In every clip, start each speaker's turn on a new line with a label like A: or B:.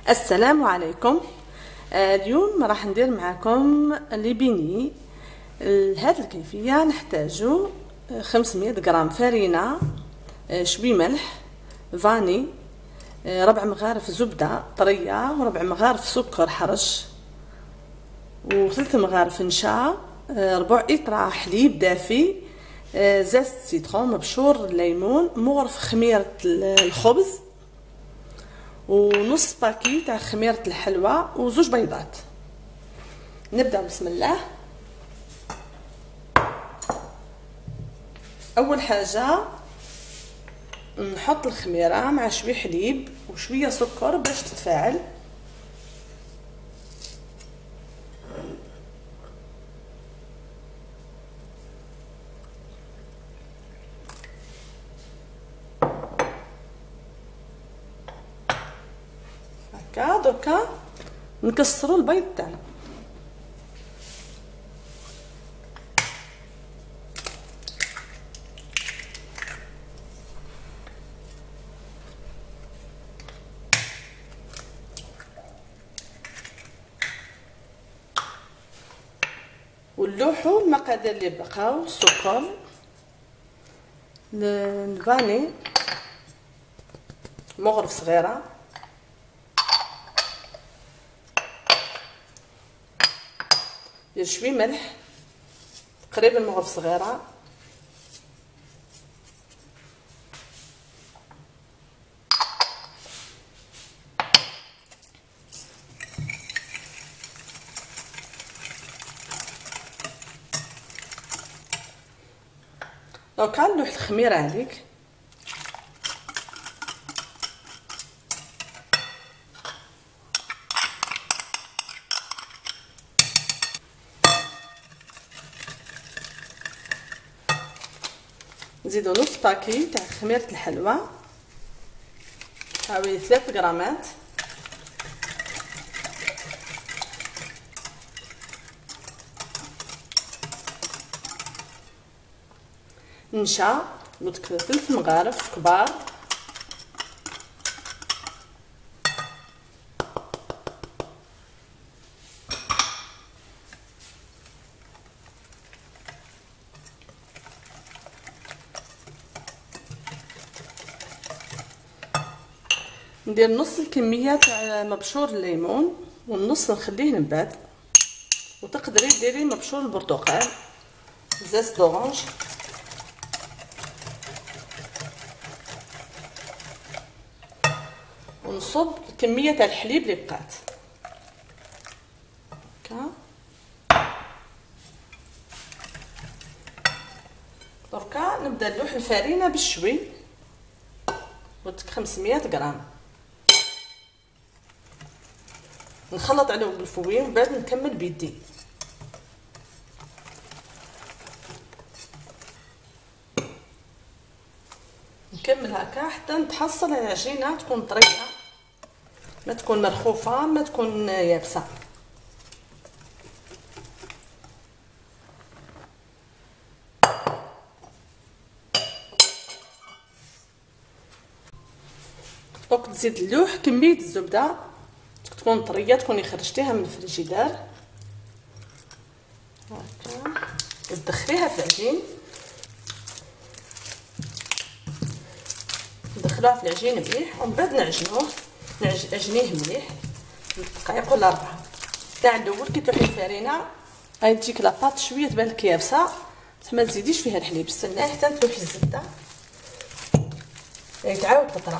A: السلام عليكم. اليوم راح ندير معكم لي بيني. لهذه الكيفيه نحتاجو 500 غرام فرينه، شوي ملح، فاني، ربع مغارف زبده طريه، وربع مغارف سكر حرش، و3 مغارف نشا، ربع إطرة حليب دافي، زيت سيترون مبشور، ليمون، مغرف خميره الخبز، ونص باكي تاع خميره الحلوى، وزوج بيضات. نبدا بسم الله. اول حاجه نحط الخميره مع شويه حليب وشويه سكر باش تتفاعل. هكا دوكا نكسروا البيض تاعنا. ونلوحوا المقادير اللي بقاو: السكر، الفاني، مغرف صغيره، شوي ملح تقريبا مغرف صغيره، دوكا نلوح الخميره عليك. نزيدو نص باكي تاع خميره الحلوى، حوالي 3 غرامات، نشا وتكتب 3 مغارف كبار، ندير نص الكميه تاع مبشور الليمون والنص نخليه من بعد، وتقدري ديري مبشور البرتقال، زيت دورانج، ونصب الكميه تاع الحليب اللي بقات هكا. دركا نبدا نلوح الفرينه بالشوي، قلتلك 500 غرام، نخلط عليهم بالفوين ومن بعد نكمل بيدي. نكمل هكا حتى نتحصل على عجينه تكون طريه، ما تكون مرخوفه، ما تكون يابسه. دونك تزيد اللوح كميه الزبده تكون طريه، تكوني خرجتيها من الفريجيدار هكا، تدخليها في العجين، ندخلوها في العجين مليح، ومن بعد نعجنيه مليح دقائق ولا 4. تاع الاول كي تلوحي الفرينه غادي تجيك لاباط شويه تبان لك يابسه، ما تزيديش فيها الحليب، استناي حتى تلوحي الزبده تعاود تطرى.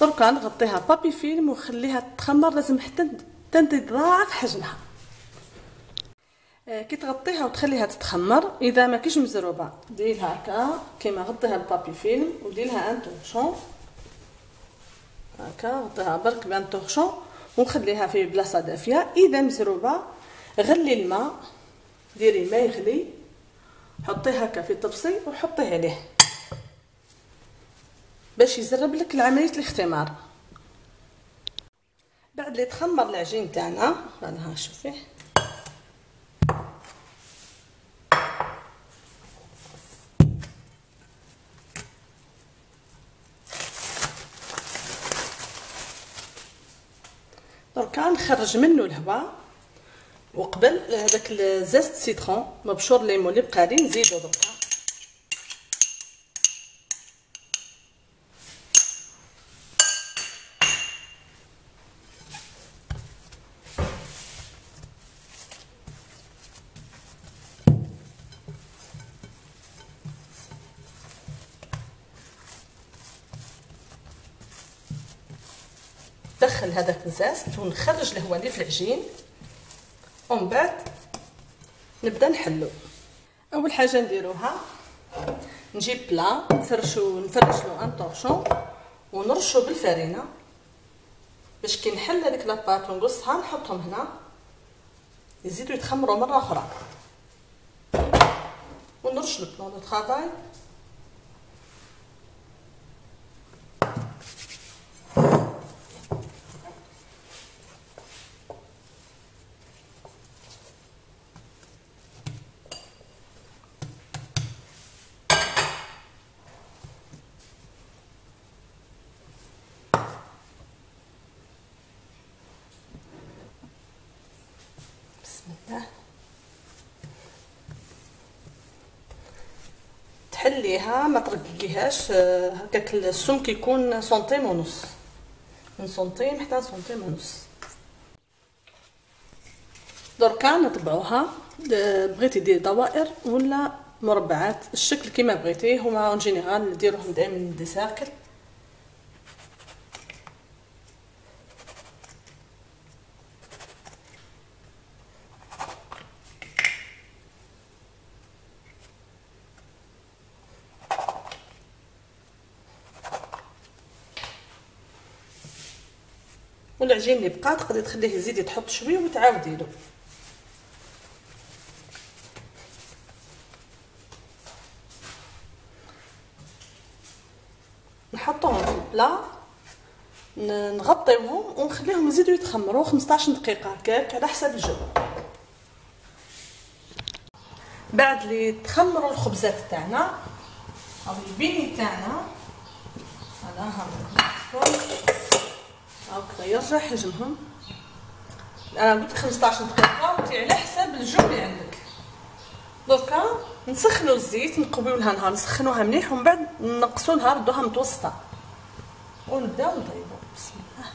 A: دركا نغطيها بابي فيلم ونخليها تخمر، لازم حتى تضاعف حجمها. كي تغطيها وتخليها تتخمر، اذا ما كاينش مزروبه ديريلها هكا كيما غطيها البابي فيلم وديريلها ان طونشون هكا نغطيها برك بان طوغشون ونخليها في بلاصه دافيه. اذا مزروبه غلي الماء، ديري ما يغلي، حطيه هكا في طبسي وحطيه عليه باش يزرب لك العمليه الاختمار. بعد اللي تخمر العجين تاعنا انا شوفيه دركا نخرج منه الهواء، وقبل هذاك زيت سيترون مبشور ليمون اللي بقى لي نزيدو دركا. دخل هذاك الزيت ونخرج الهواء اللي في العجين، ومن بعد نبدا نحلو. اول حاجه نديروها نجيب بلا نفرشلو ان طورشون ونرشو بالفرينه باش كي نحل هذيك لاباط ونقصها نحطهم هنا يزيدوا يتخمروا مره اخرى. ونرش البلون دو طرافاي تحليها ما ترققيهاش، هكاك السمك يكون سنتيم ونص، من سنتيم حتى سنتيم ونص. دركا نطبعوها، بغيتي ديري دوائر ولا مربعات الشكل كيما بغيتيه. هما اون جينيرال نديروهم دائما دي سيركل. والعجين اللي بقى تقدري تخليه يزيد تحط شويه وتعاوديلو. نحطوهم في البلا، نغطيوهم ونخليهم يزيدوا يتخمروا 15 دقيقه هكاك على حسب الجو. بعد اللي تخمروا الخبزات تاعنا او البيني تاعنا انا هاكا يرجع حجمهم. انا قلت 15 دقيقه وانتي على حسب الجو اللي عندك. دركا نسخنوا الزيت، نقويو لها نهار، نسخنوها مليح ومن بعد نقصوا لها ردوها متوسطه ونبداو نطيبو. بسم الله.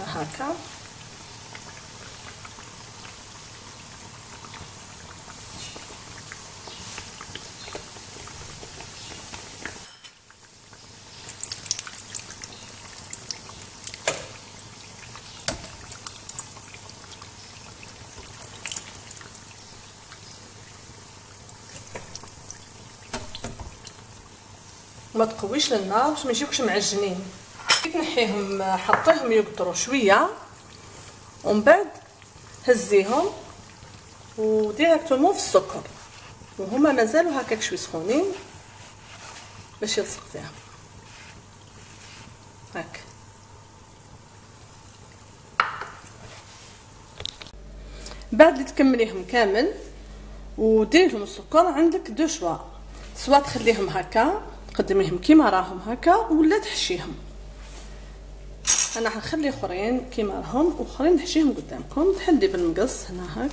A: هكا ما تقويش النار باش ما يجيوكش معجنين. كي تنحيهم حطيهم يقطروا شويه ومن بعد هزيهم وديريكتومون في السكر وهما مازالوا هكاك شوي سخونين باش يلصق فيها هاك. بعد اللي تكمليهم كامل وديرهم السكر عندك دو شوا، سوا تخليهم هكا تقدميهم كيما راهم هكا ولا تحشيهم. انا حنخلي اخرين كيما راهم واخرين نحشيهم قدامكم. تحلي بالمقص هنا هاك،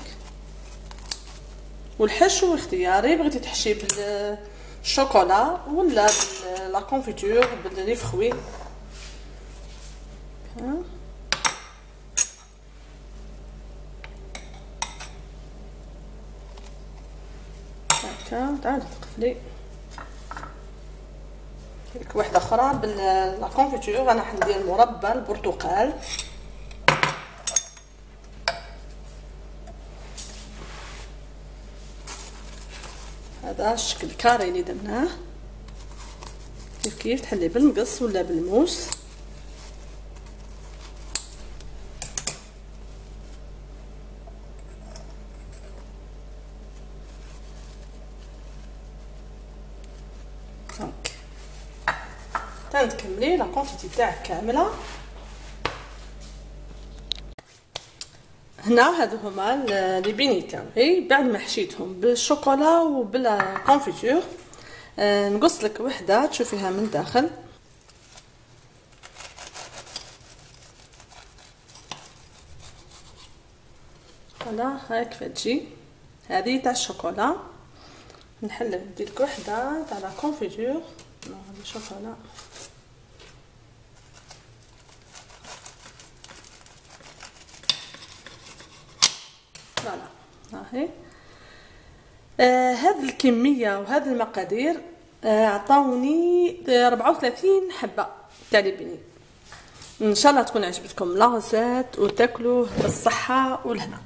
A: والحشو اختياري، بغيتي تحشي بالشوكولا ولا لا كونفيتور باللي فخوي هكا. تعالي تقفلي هيك واحده اخرى باللا كونفيتور. انا حندير مربى البرتقال هذا الشكل كاري اللي درناه. كيف تحلي بالمقص ولا بالموس. دونك تنكملي لا كونتيتي تاعك كامله. هنا هادو هما لي بيني تاعي بعد ما حشيتهم بالشوكولا وبلا كونفيتور. نقص لك وحده تشوفيها من داخل. فوالا هاك فتجي هذه تاع الشوكولا. نحل ندير لك وحده تاع لا كونفيتور. هذه شوكولا فوالا هاهي. هذه الكميه وهذه المقادير عطاوني 34 حبه تاع لي بيني. ان شاء الله تكون عجبتكم لاغسات وتاكلوه بالصحه والهنا.